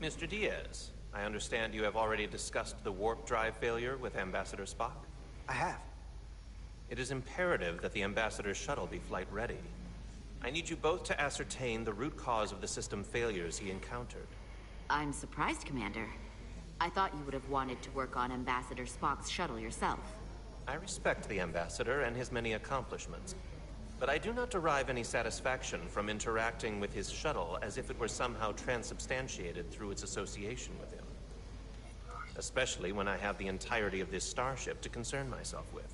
Mr. Diaz, I understand you have already discussed the warp drive failure with Ambassador Spock? I have. It is imperative that the Ambassador's shuttle be flight ready. I need you both to ascertain the root cause of the system failures he encountered. I'm surprised, Commander. I thought you would have wanted to work on Ambassador Spock's shuttle yourself. I respect the Ambassador and his many accomplishments, but I do not derive any satisfaction from interacting with his shuttle as if it were somehow transubstantiated through its association with him. Especially when I have the entirety of this starship to concern myself with.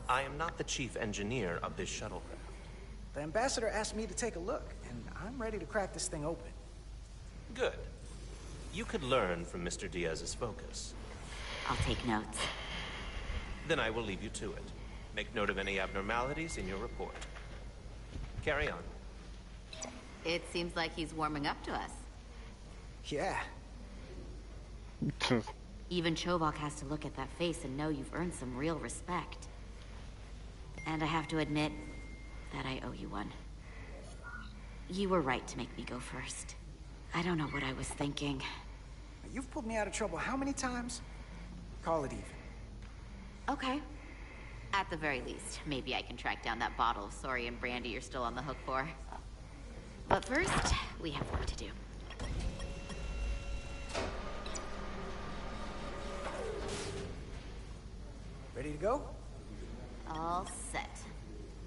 I am not the chief engineer of this shuttlecraft. The Ambassador asked me to take a look, and I'm ready to crack this thing open. Good. You could learn from Mr. Diaz's focus. I'll take notes. Then I will leave you to it. Make note of any abnormalities in your report. Carry on. It seems like he's warming up to us. Yeah. Even Chovok has to look at that face and know you've earned some real respect. And I have to admit that I owe you one. You were right to make me go first. I don't know what I was thinking. You've pulled me out of trouble how many times? Call it even. Okay. At the very least, maybe I can track down that bottle of Saurian brandy you're still on the hook for. But first, we have work to do. Ready to go? All set.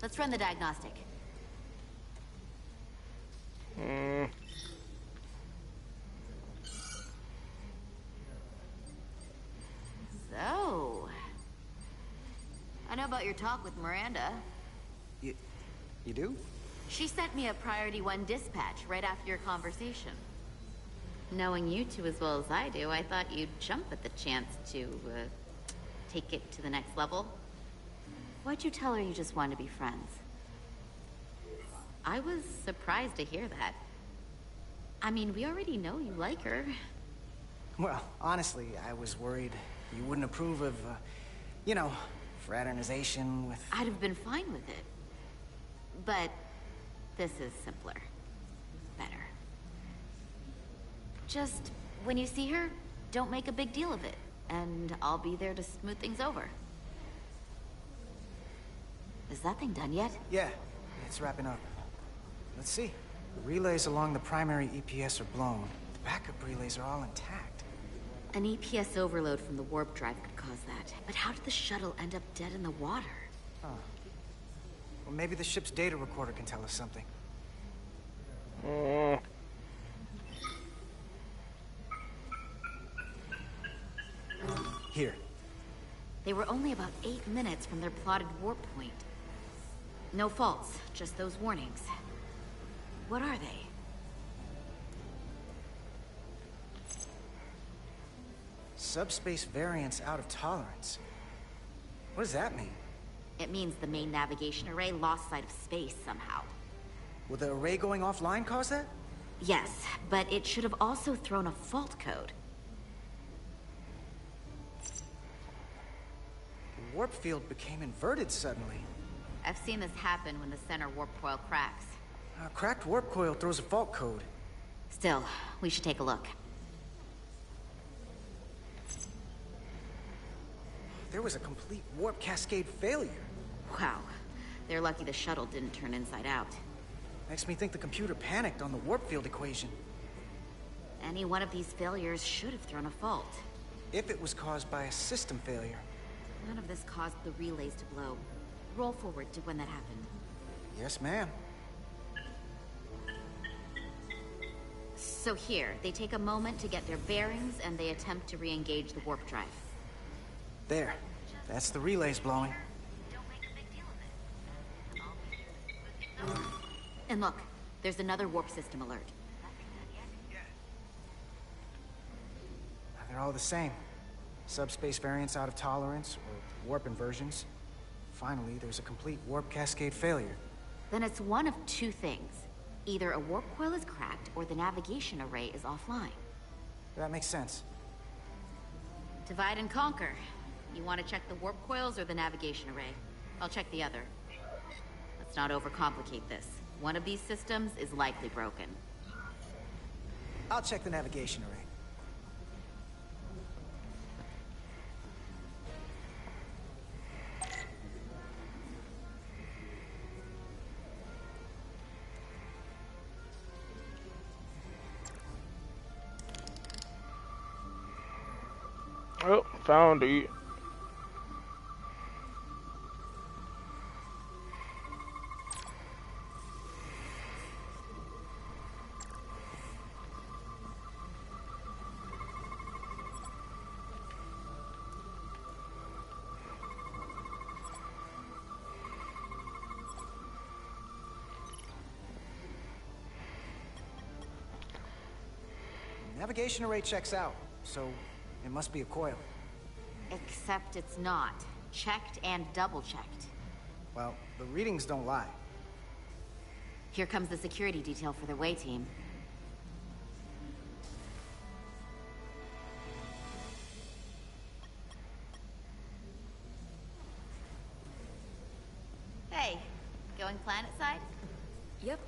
Let's run the diagnostic. So... I know about your talk with Miranda. You do? She sent me a Priority 1 dispatch right after your conversation. Knowing you two as well as I do, I thought you'd jump at the chance to, take it to the next level. Why'd you tell her you just wanted to be friends? I was surprised to hear that. I mean, we already know you like her. Well, honestly, I was worried you wouldn't approve of, you know, fraternization with... I'd have been fine with it. But this is simpler. Better. Just, when you see her, don't make a big deal of it. And I'll be there to smooth things over. Is that thing done yet? Yeah, it's wrapping up. Let's see. The relays along the primary EPS are blown. The backup relays are all intact. An EPS overload from the warp drive could cause that. But how did the shuttle end up dead in the water? Huh. Well, maybe the ship's data recorder can tell us something. Here. They were only about 8 minutes from their plotted warp point. No faults, just those warnings. What are they? Subspace variance out of tolerance. What does that mean? It means the main navigation array lost sight of space somehow. Will the array going offline cause that? Yes, but it should have also thrown a fault code. The warp field became inverted suddenly. I've seen this happen when the center warp coil cracks. A cracked warp coil throws a fault code. Still, we should take a look. There was a complete warp cascade failure. Wow. They're lucky the shuttle didn't turn inside out. Makes me think the computer panicked on the warp field equation. Any one of these failures should have thrown a fault. If it was caused by a system failure. None of this caused the relays to blow. Roll forward to when that happened. Yes, ma'am. So here, they take a moment to get their bearings and they attempt to re-engage the warp drive. There. That's the relays blowing. Don't make a big deal of it. And look, there's another warp system alert. They're all the same. Subspace variance out of tolerance, or warp inversions. Finally, there's a complete warp cascade failure. Then it's one of two things. Either a warp coil is cracked, or the navigation array is offline. That makes sense. Divide and conquer. You want to check the warp coils or the navigation array? I'll check the other. Let's not overcomplicate this. One of these systems is likely broken. I'll check the navigation array. Oh, found it. Navigation array checks out, so it must be a coil. Except it's not. Checked and double-checked. Well, the readings don't lie. Here comes the security detail for the way team. Hey, going planet side? Yep,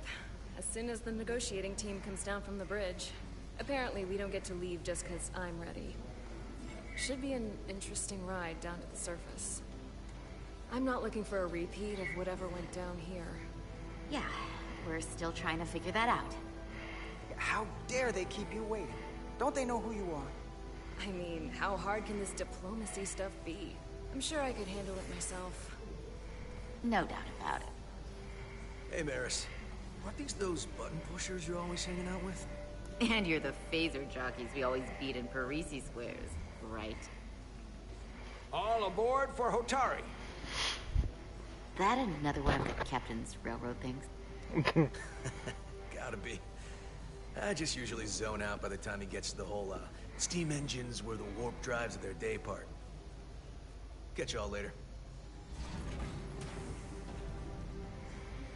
as soon as the negotiating team comes down from the bridge. Apparently, we don't get to leave just because I'm ready. Should be an interesting ride down to the surface. I'm not looking for a repeat of whatever went down here. Yeah, we're still trying to figure that out. How dare they keep you waiting? Don't they know who you are? I mean, how hard can this diplomacy stuff be? I'm sure I could handle it myself. No doubt about it. Hey, Maris. Aren't these those button pushers you're always hanging out with? And you're the phaser jockeys we always beat in Parisi squares, right? All aboard for Hotari. That another one of the captain's railroad things? Gotta be. I just usually zone out by the time he gets to the whole, steam engines were the warp drives of their day part. Catch y'all later.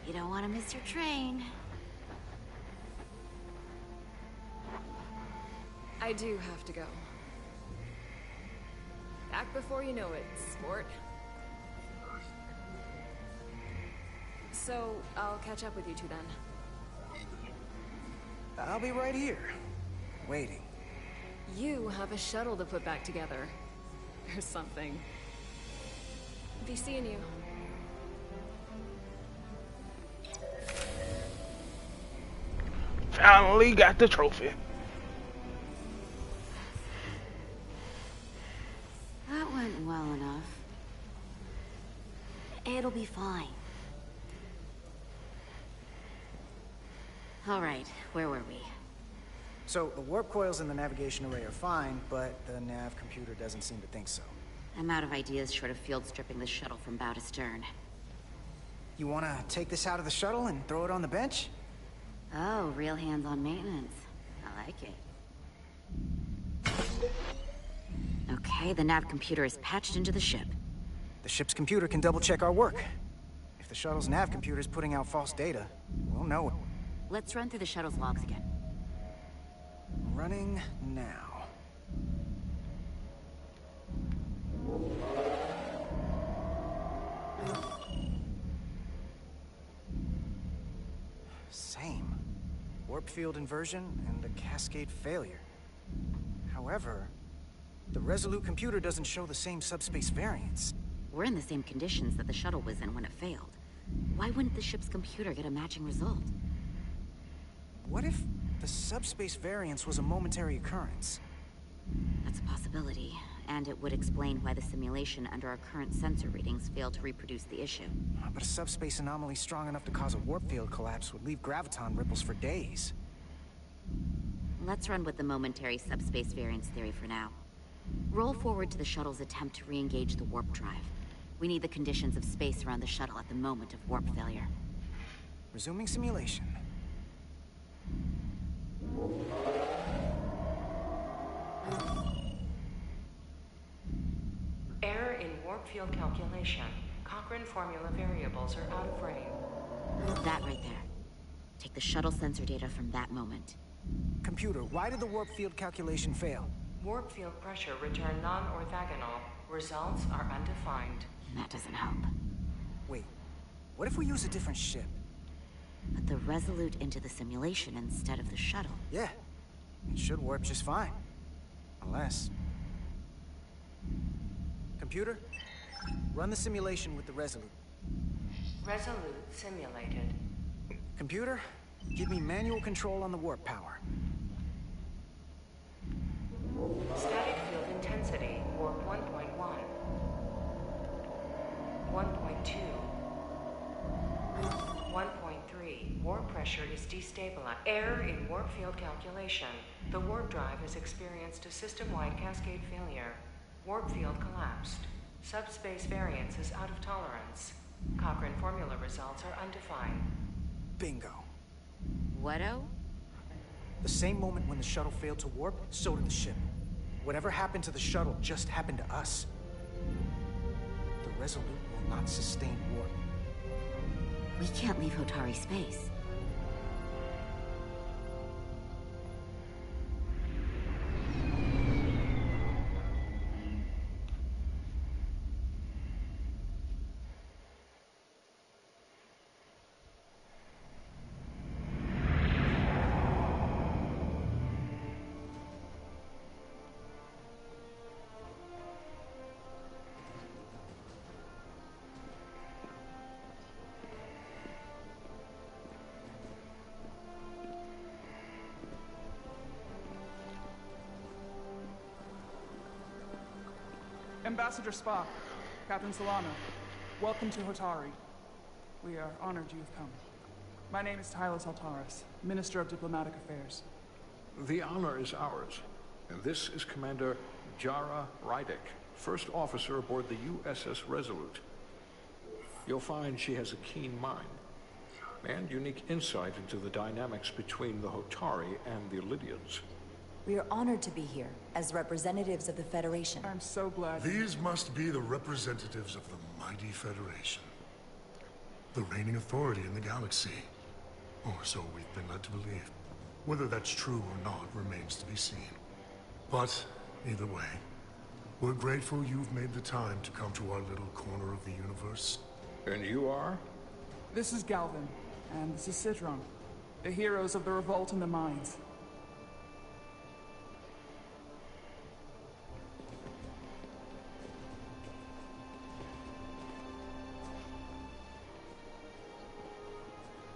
You don't want to miss your train. I do have to go. Back before you know it, sport. So, I'll catch up with you two then. I'll be right here, waiting. You have a shuttle to put back together. Or something. Be seeing you. Finally got the trophy. That went well enough. It'll be fine. All right, where were we? So, the warp coils in the navigation array are fine, but the nav computer doesn't seem to think so. I'm out of ideas short of field stripping the shuttle from bow to stern. You wanna take this out of the shuttle and throw it on the bench? Oh, real hands-on maintenance. I like it. Okay, the nav computer is patched into the ship. The ship's computer can double-check our work. If the shuttle's nav computer is putting out false data, we'll know it. Let's run through the shuttle's logs again. Running now. Same. Warp field inversion and a cascade failure. However, the Resolute computer doesn't show the same subspace variance. We're in the same conditions that the shuttle was in when it failed. Why wouldn't the ship's computer get a matching result? What if the subspace variance was a momentary occurrence? That's a possibility, and it would explain why the simulation under our current sensor readings failed to reproduce the issue. But a subspace anomaly strong enough to cause a warp field collapse would leave graviton ripples for days. Let's run with the momentary subspace variance theory for now. Roll forward to the shuttle's attempt to re-engage the warp drive. We need the conditions of space around the shuttle at the moment of warp failure. Resuming simulation. Error in warp field calculation. Cochrane formula variables are out of frame. That right there. Take the shuttle sensor data from that moment. Computer, why did the warp field calculation fail? Warp field pressure returned non-orthogonal. Results are undefined. That doesn't help. Wait, what if we use a different ship? Put the Resolute into the simulation instead of the shuttle. Yeah, It should warp just fine. Unless... Computer, run the simulation with the Resolute. Resolute simulated. Computer, give me manual control on the warp power. Static field intensity, warp 1.1. 1.2. 1.3. Warp pressure is destabilized. Error in warp field calculation. The warp drive has experienced a system-wide cascade failure. Warp field collapsed. Subspace variance is out of tolerance. Cochrane formula results are undefined. Bingo. What-o? The same moment when the shuttle failed to warp, so did the ship. Whatever happened to the shuttle just happened to us. The Resolute will not sustain warp. We can't leave Hotari space. Ambassador Spock, Captain Solano, welcome to Hotari. We are honored you have come. My name is Tylos Altaris, Minister of Diplomatic Affairs. The honor is ours, and this is Commander Jara Rydick, first officer aboard the USS Resolute. You'll find she has a keen mind, and unique insight into the dynamics between the Hotari and the Illydians. We are honored to be here, as representatives of the Federation. I'm so glad. These must be the representatives of the mighty Federation. The reigning authority in the galaxy. Or so we've been led to believe. Whether that's true or not remains to be seen. But, either way, we're grateful you've made the time to come to our little corner of the universe. And you are? This is Galvin, and this is Citron, the heroes of the revolt in the mines.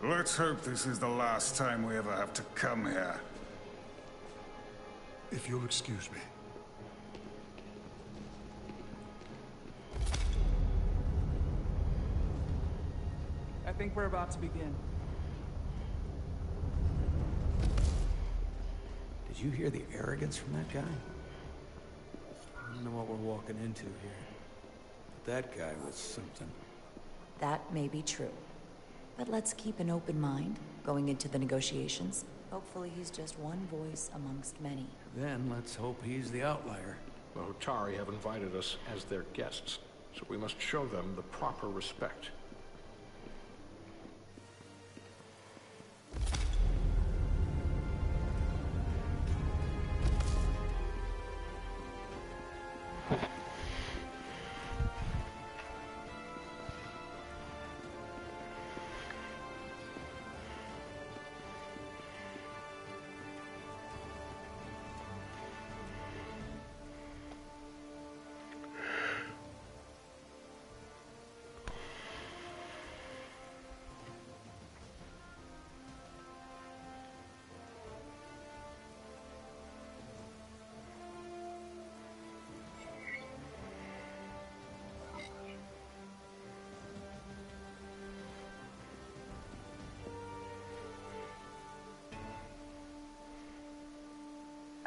Let's hope this is the last time we ever have to come here. If you'll excuse me. I think we're about to begin. Did you hear the arrogance from that guy? I don't know what we're walking into here. But that guy was something. That may be true. But let's keep an open mind going into the negotiations. Hopefully he's just one voice amongst many. Then let's hope he's the outlier. The Hotari have invited us as their guests, so we must show them the proper respect.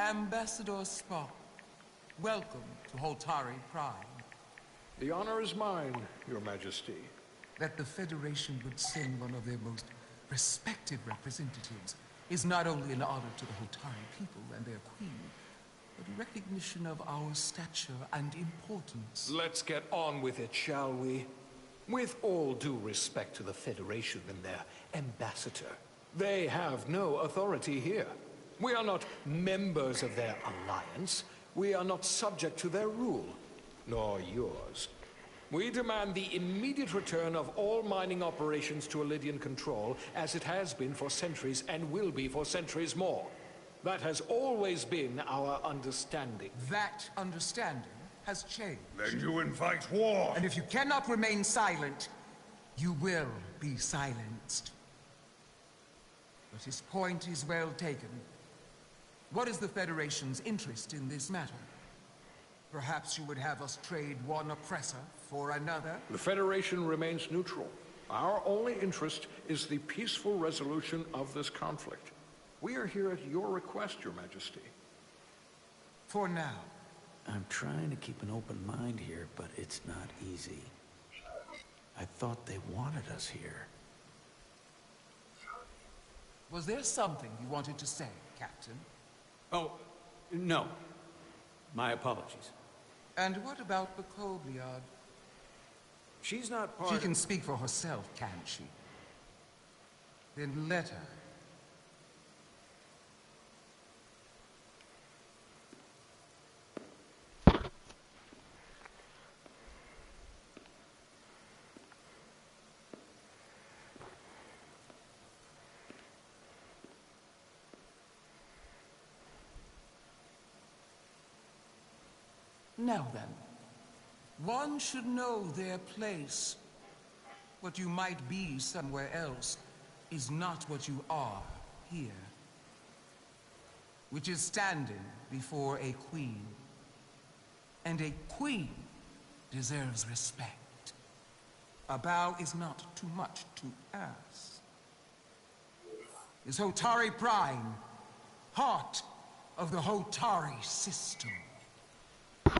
Ambassador Spock, welcome to Hotari Prime. The honor is mine, Your Majesty. That the Federation would send one of their most respected representatives is not only an honor to the Hotari people and their queen, but a recognition of our stature and importance. Let's get on with it, shall we? With all due respect to the Federation and their ambassador, they have no authority here. We are not members of their alliance. We are not subject to their rule, nor yours. We demand the immediate return of all mining operations to Illydian control, as it has been for centuries and will be for centuries more. That has always been our understanding. That understanding has changed. Then you invite war. And if you cannot remain silent, you will be silenced. But his point is well taken. What is the Federation's interest in this matter? Perhaps you would have us trade one oppressor for another? The Federation remains neutral. Our only interest is the peaceful resolution of this conflict. We are here at your request, Your Majesty. For now. I'm trying to keep an open mind here, but it's not easy. I thought they wanted us here. Was there something you wanted to say, Captain? Oh, no. My apologies. And what about the Kobliad? She's not part She can speak for herself, can't she? Then let her. Now then, one should know their place. What you might be somewhere else is not what you are here. Which is standing before a queen. And a queen deserves respect. A bow is not too much to ask. Is Hotari Prime, heart of the Hotari system.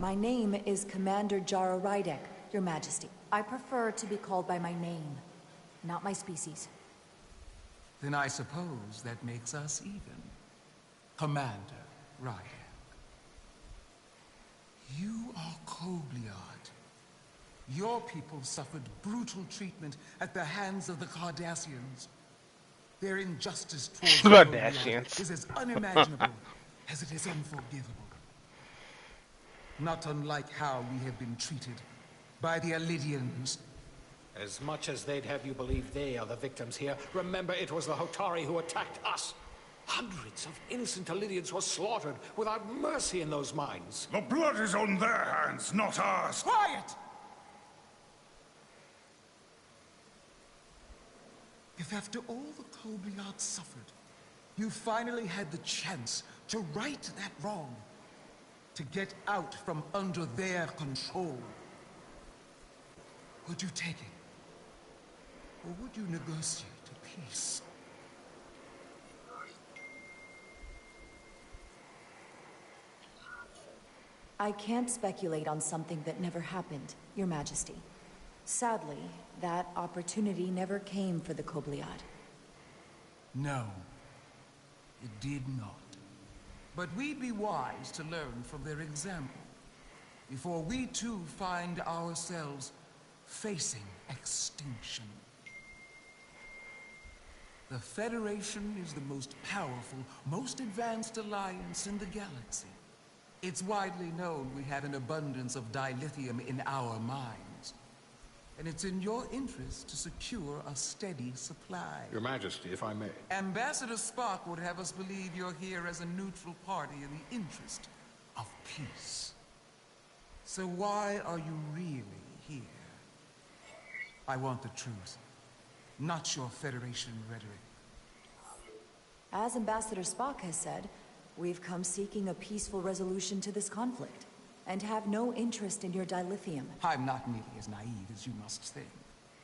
My name is Commander Jara Rydek, Your Majesty. I prefer to be called by my name, not my species. Then I suppose that makes us even. Commander Rydek. You are Kobliad. Your people suffered brutal treatment at the hands of the Cardassians. Their injustice towards the Kobliad is as unimaginable as it is unforgivable. Not unlike how we have been treated by the Alidians. As much as they'd have you believe they are the victims here, remember it was the Hotari who attacked us. Hundreds of innocent Alidians were slaughtered without mercy in those mines. The blood is on their hands, not ours. Quiet! If after all the Kobliad suffered, you finally had the chance to right that wrong, to get out from under their control, would you take it? Or would you negotiate a peace? I can't speculate on something that never happened, Your Majesty. Sadly, that opportunity never came for the Kobliad. No, it did not. But we'd be wise to learn from their example, before we too find ourselves facing extinction. The Federation is the most powerful, most advanced alliance in the galaxy. It's widely known we have an abundance of dilithium in our mines. And it's in your interest to secure a steady supply. Your Majesty, if I may. Ambassador Spock would have us believe you're here as a neutral party in the interest of peace. So why are you really here? I want the truth, not your Federation rhetoric. As Ambassador Spock has said, we've come seeking a peaceful resolution to this conflict, and have no interest in your dilithium. I'm not nearly as naive as you must think.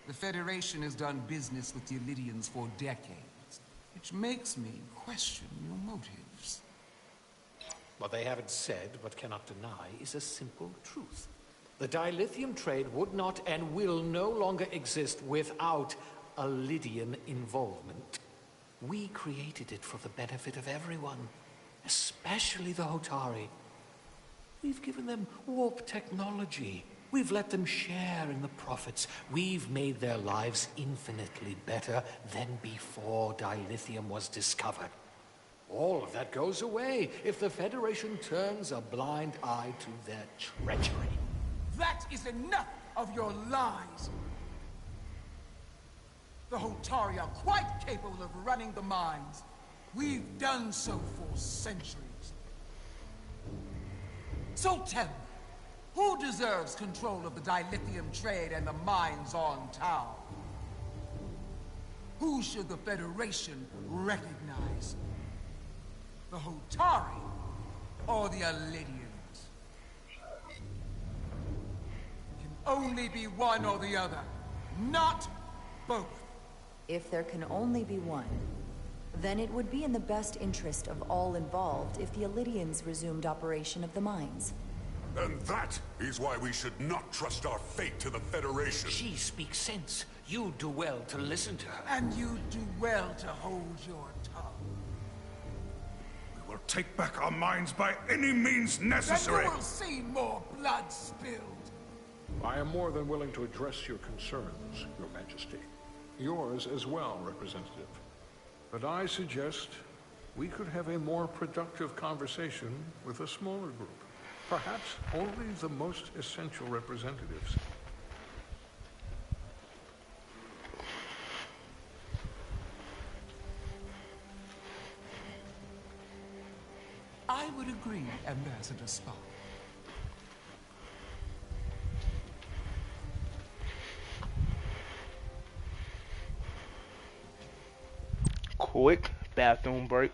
The Federation has done business with the Alidians for decades, which makes me question your motives. What they haven't said, but cannot deny, is a simple truth. The dilithium trade would not and will no longer exist without Alidian involvement. We created it for the benefit of everyone, especially the Hotari. We've given them warp technology. We've let them share in the profits. We've made their lives infinitely better than before dilithium was discovered. All of that goes away if the Federation turns a blind eye to their treachery. That is enough of your lies! The Hotari are quite capable of running the mines. We've done so for centuries. So tell me, who deserves control of the dilithium trade and the mines on Tau? Who should the Federation recognize? The Hotari or the Elidians? Can only be one or the other, not both. If there can only be one, then it would be in the best interest of all involved if the Elidians resumed operation of the mines. And that is why we should not trust our fate to the Federation. She speaks sense. You do well to listen to her. And you do well to hold your tongue. We will take back our minds by any means necessary. And you will see more blood spilled. I am more than willing to address your concerns, Your Majesty. Yours as well, Representative. But I suggest we could have a more productive conversation with a smaller group. Perhaps only the most essential representatives. I would agree, Ambassador Spock. Quick bathroom break.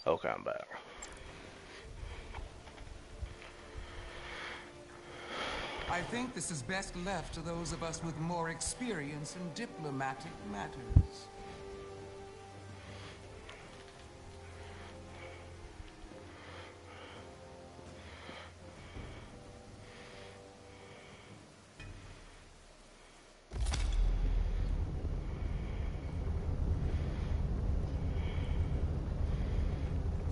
Okay, I'm back. I think this is best left to those of us with more experience in diplomatic matters.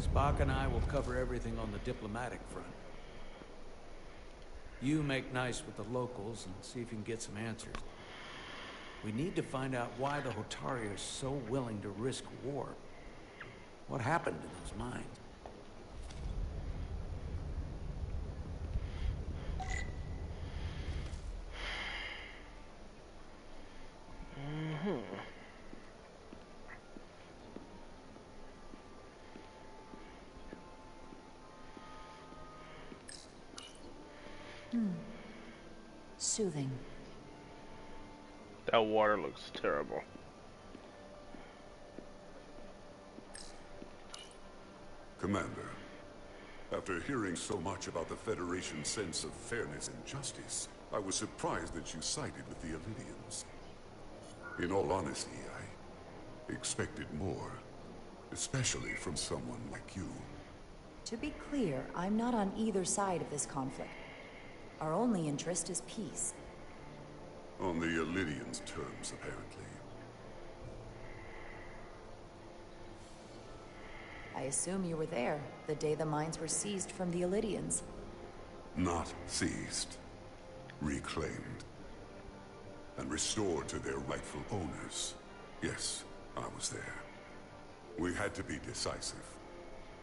Spock and I will cover everything on the diplomatic front. You make nice with the locals and see if you can get some answers. We need to find out why the Hotari are so willing to risk war. What happened to those mines? Soothing. That water looks terrible. Commander, after hearing so much about the Federation's sense of fairness and justice, I was surprised that you sided with the Elidians. In all honesty, I expected more, especially from someone like you. To be clear, I'm not on either side of this conflict. Our only interest is peace. On the Elidians' terms, apparently. I assume you were there, the day the mines were seized from the Elidians. Not seized. Reclaimed. And restored to their rightful owners. Yes, I was there. We had to be decisive.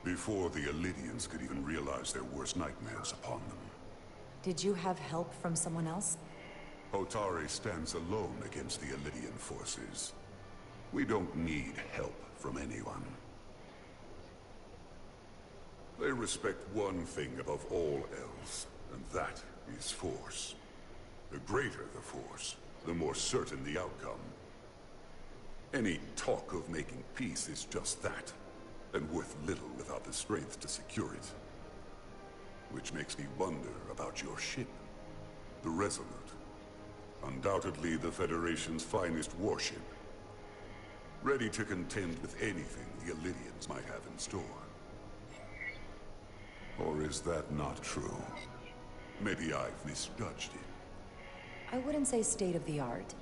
Before the Elidians could even realize their worst nightmares upon them. Did you have help from someone else? Hotari stands alone against the Illidian forces. We don't need help from anyone. They respect one thing above all else, and that is force. The greater the force, the more certain the outcome. Any talk of making peace is just that, and worth little without the strength to secure it. Which makes me wonder about your ship, the Resolute. Undoubtedly the Federation's finest warship. Ready to contend with anything the Illidians might have in store. Or is that not true? Maybe I've misjudged it. I wouldn't say state-of-the-art,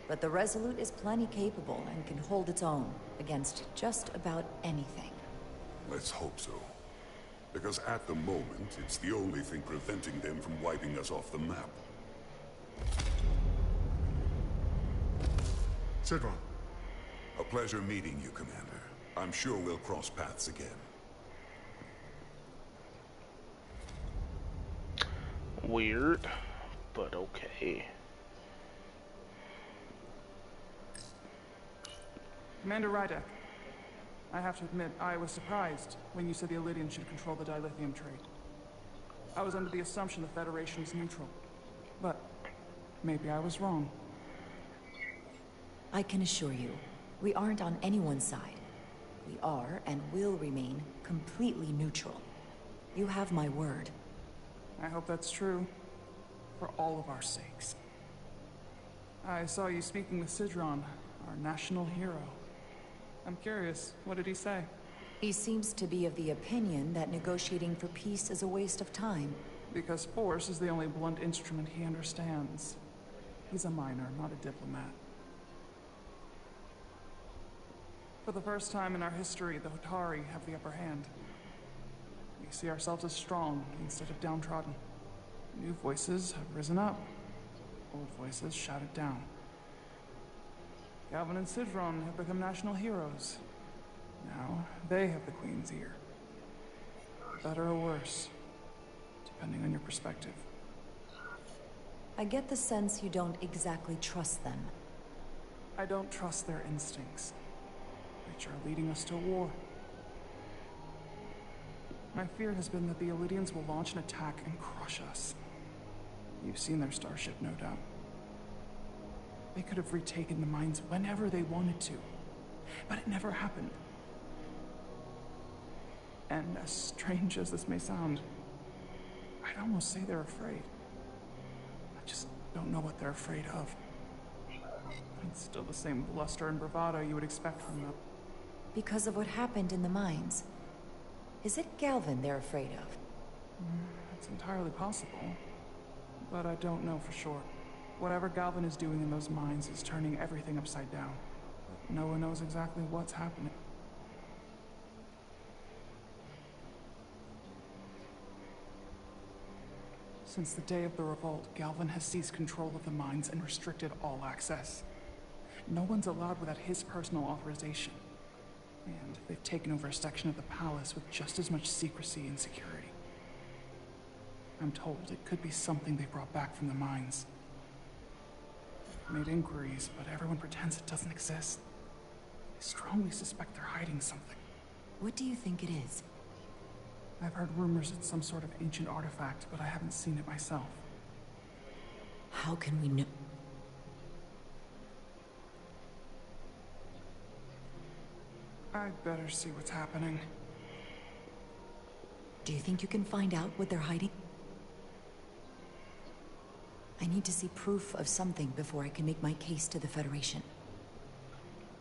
but the Resolute is plenty capable and can hold its own against just about anything. Let's hope so. Because at the moment, it's the only thing preventing them from wiping us off the map. Sidron. A pleasure meeting you, Commander. I'm sure we'll cross paths again. Weird, but okay. Commander Rydek, I have to admit, I was surprised when you said the Illidians should control the dilithium trade. I was under the assumption the Federation is neutral, but maybe I was wrong. I can assure you, we aren't on anyone's side. We are and will remain completely neutral. You have my word. I hope that's true, for all of our sakes. I saw you speaking with Sidron, our national hero. I'm curious, what did he say? He seems to be of the opinion that negotiating for peace is a waste of time. Because force is the only blunt instrument he understands. He's a miner, not a diplomat. For the first time in our history, the Hotari have the upper hand. We see ourselves as strong instead of downtrodden. New voices have risen up. Old voices shouted down. Galvin and Sidron have become national heroes. Now, they have the Queen's ear. Better or worse, depending on your perspective. I get the sense you don't exactly trust them. I don't trust their instincts, which are leading us to war. My fear has been that the Illidians will launch an attack and crush us. You've seen their starship, no doubt. They could have retaken the mines whenever they wanted to, but it never happened. And as strange as this may sound, I'd almost say they're afraid. I just don't know what they're afraid of. It's still the same bluster and bravado you would expect from them. Because of what happened in the mines. Is it Galvin they're afraid of? It's entirely possible, but I don't know for sure. Whatever Galvin is doing in those mines is turning everything upside down. But no one knows exactly what's happening. Since the day of the revolt, Galvin has seized control of the mines and restricted all access. No one's allowed without his personal authorization. And they've taken over a section of the palace with just as much secrecy and security. I'm told it could be something they brought back from the mines. I've made inquiries, but everyone pretends it doesn't exist. I strongly suspect they're hiding something. What do you think it is? I've heard rumors it's some sort of ancient artifact, but I haven't seen it myself. How can we know? I'd better see what's happening. Do you think you can find out what they're hiding? I need to see proof of something before I can make my case to the Federation.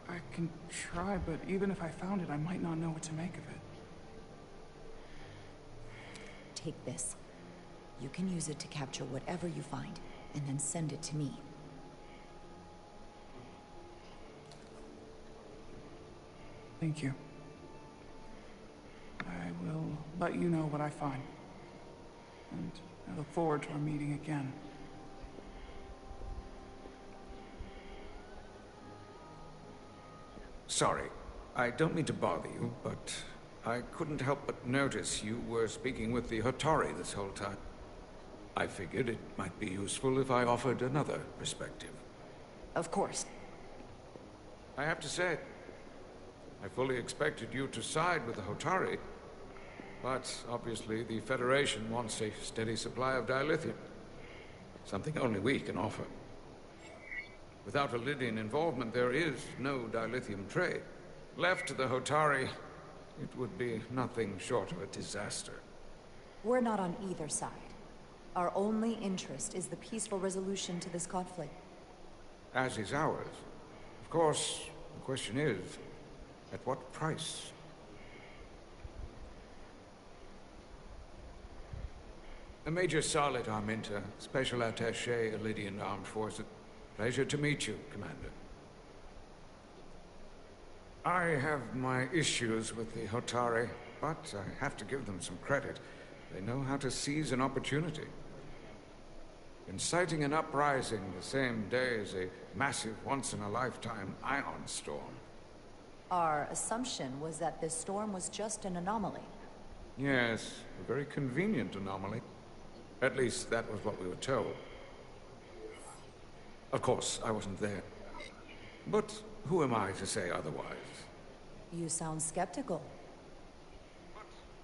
I can try, but even if I found it, I might not know what to make of it. Take this. You can use it to capture whatever you find, and then send it to me. Thank you. I will let you know what I find. And I look forward to our meeting again. Sorry, I don't mean to bother you, but I couldn't help but notice you were speaking with the Hotari this whole time. I figured it might be useful if I offered another perspective. Of course. I have to say, I fully expected you to side with the Hotari, but obviously the Federation wants a steady supply of dilithium. Something only we can offer. Without Illidian involvement, there is no dilithium trade. Left to the Hotari, it would be nothing short of a disaster. We're not on either side. Our only interest is the peaceful resolution to this conflict. As is ours. Of course, the question is, at what price? Major Solid Arminta, Special Attaché, Illidian Armed Forces. Pleasure to meet you, Commander. I have my issues with the Hotari, but I have to give them some credit. They know how to seize an opportunity. Inciting an uprising the same day as a massive, once-in-a-lifetime ion storm. Our assumption was that this storm was just an anomaly. Yes, a very convenient anomaly. At least that was what we were told. Of course, I wasn't there. But who am I to say otherwise? You sound skeptical.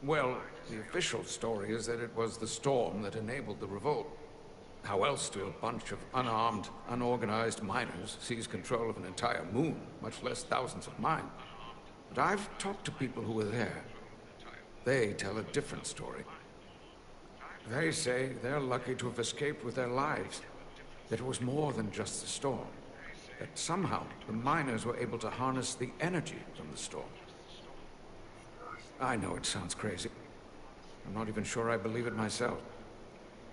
Well, the official story is that it was the storm that enabled the revolt. How else do a bunch of unarmed, unorganized miners seize control of an entire moon, much less thousands of mines? But I've talked to people who were there. They tell a different story. They say they're lucky to have escaped with their lives. That it was more than just the storm. That somehow the miners were able to harness the energy from the storm. I know it sounds crazy. I'm not even sure I believe it myself.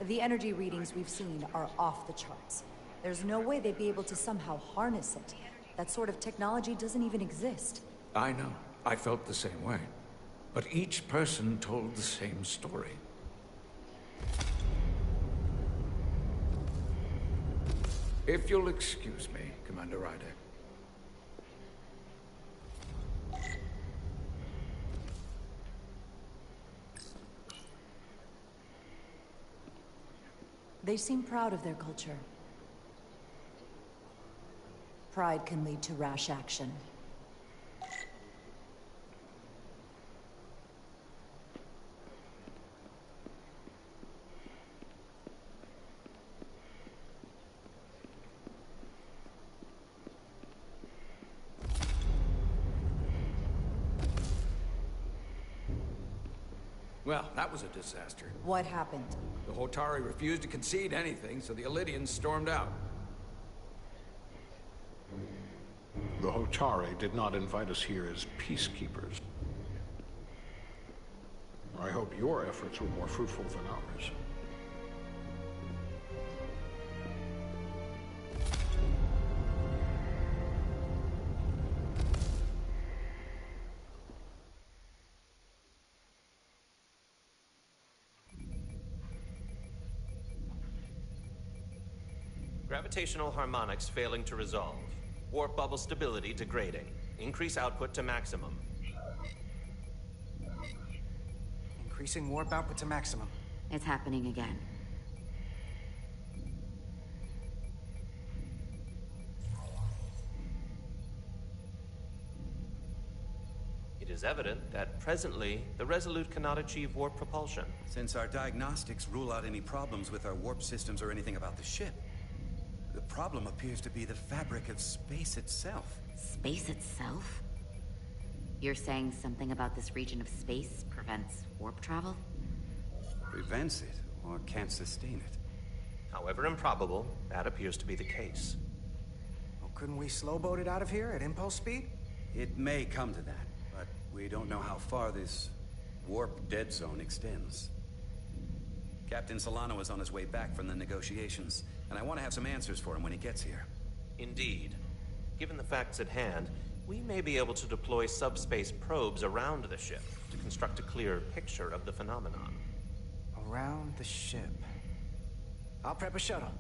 The energy readings we've seen are off the charts. There's no way they'd be able to somehow harness it. That sort of technology doesn't even exist. I know. I felt the same way. But each person told the same story. If you'll excuse me, Commander Ryder. They seem proud of their culture. Pride can lead to rash action. Well, that was a disaster. What happened? The Hotari refused to concede anything, so the Illidians stormed out. The Hotari did not invite us here as peacekeepers. I hope your efforts were more fruitful than ours. Gravitational harmonics failing to resolve. Warp bubble stability degrading. Increase output to maximum. Increasing warp output to maximum. It's happening again. It is evident that presently, the Resolute cannot achieve warp propulsion. Since our diagnostics rule out any problems with our warp systems or anything about the ship, the problem appears to be the fabric of space itself. Space itself? You're saying something about this region of space prevents warp travel? Prevents it, or can't sustain it. However improbable, that appears to be the case. Well, couldn't we slow-boat it out of here at impulse speed? It may come to that, but we don't know how far this warp dead zone extends. Captain Solano is on his way back from the negotiations, and I want to have some answers for him when he gets here. Indeed. Given the facts at hand, we may be able to deploy subspace probes around the ship to construct a clear picture of the phenomenon. Around the ship. I'll prep a shuttle.